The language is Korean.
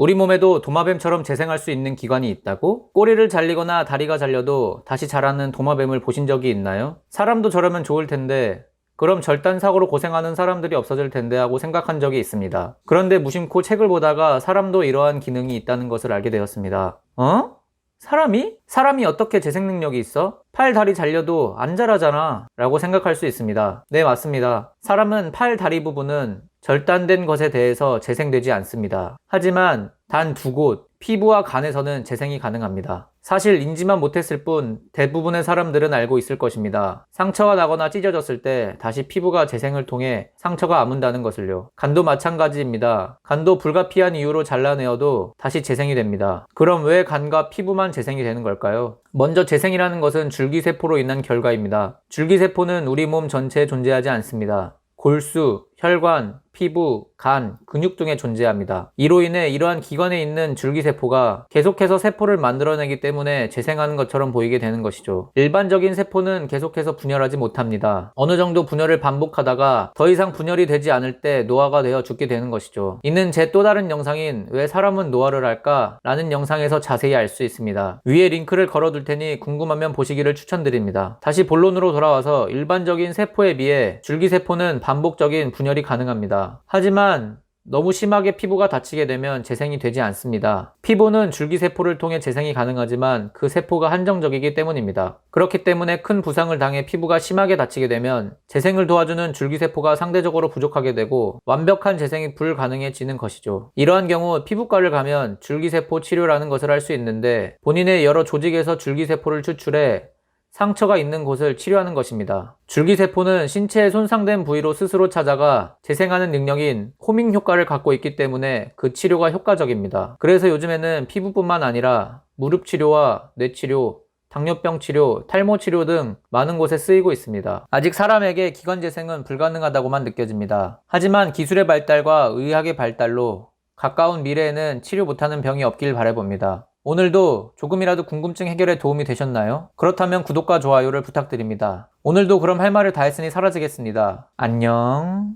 우리 몸에도 도마뱀처럼 재생할 수 있는 기관이 있다고? 꼬리를 잘리거나 다리가 잘려도 다시 자라는 도마뱀을 보신 적이 있나요? 사람도 저러면 좋을 텐데 그럼 절단사고로 고생하는 사람들이 없어질 텐데 하고 생각한 적이 있습니다. 그런데 무심코 책을 보다가 사람도 이러한 기능이 있다는 것을 알게 되었습니다. 어? 사람이 어떻게 재생 능력이 있어? 팔, 다리 잘려도 안 자라잖아 라고 생각할 수 있습니다. 네, 맞습니다. 사람은 팔, 다리 부분은 절단된 것에 대해서 재생되지 않습니다. 하지만 단 두 곳, 피부와 간에서는 재생이 가능합니다. 사실 인지만 못했을 뿐 대부분의 사람들은 알고 있을 것입니다. 상처가 나거나 찢어졌을 때 다시 피부가 재생을 통해 상처가 아문다는 것을요. 간도 마찬가지입니다. 간도 불가피한 이유로 잘라내어도 다시 재생이 됩니다. 그럼 왜 간과 피부만 재생이 되는 걸까요? 먼저 재생이라는 것은 줄기세포로 인한 결과입니다. 줄기세포는 우리 몸 전체에 존재하지 않습니다. 골수, 혈관, 피부, 간, 근육 등에 존재합니다. 이로 인해 이러한 기관에 있는 줄기세포가 계속해서 세포를 만들어내기 때문에 재생하는 것처럼 보이게 되는 것이죠. 일반적인 세포는 계속해서 분열하지 못합니다. 어느 정도 분열을 반복하다가 더 이상 분열이 되지 않을 때 노화가 되어 죽게 되는 것이죠. 이는 제 또 다른 영상인 왜 사람은 노화를 할까? 라는 영상에서 자세히 알 수 있습니다. 위에 링크를 걸어둘 테니 궁금하면 보시기를 추천드립니다. 다시 본론으로 돌아와서 일반적인 세포에 비해 줄기세포는 반복적인 분열이 가능합니다. 하지만 너무 심하게 피부가 다치게 되면 재생이 되지 않습니다. 피부는 줄기세포를 통해 재생이 가능하지만 그 세포가 한정적이기 때문입니다. 그렇기 때문에 큰 부상을 당해 피부가 심하게 다치게 되면 재생을 도와주는 줄기세포가 상대적으로 부족하게 되고 완벽한 재생이 불가능해지는 것이죠. 이러한 경우 피부과를 가면 줄기세포 치료라는 것을 할 수 있는데 본인의 여러 조직에서 줄기세포를 추출해 상처가 있는 곳을 치료하는 것입니다. 줄기세포는 신체의 손상된 부위로 스스로 찾아가 재생하는 능력인 호밍 효과를 갖고 있기 때문에 그 치료가 효과적입니다. 그래서 요즘에는 피부뿐만 아니라 무릎 치료와 뇌 치료, 당뇨병 치료, 탈모 치료 등 많은 곳에 쓰이고 있습니다. 아직 사람에게 기관 재생은 불가능하다고만 느껴집니다. 하지만 기술의 발달과 의학의 발달로 가까운 미래에는 치료 못하는 병이 없길 바라봅니다. 오늘도 조금이라도 궁금증 해결에 도움이 되셨나요? 그렇다면 구독과 좋아요를 부탁드립니다. 오늘도 그럼 할 말을 다 했으니 사라지겠습니다. 안녕.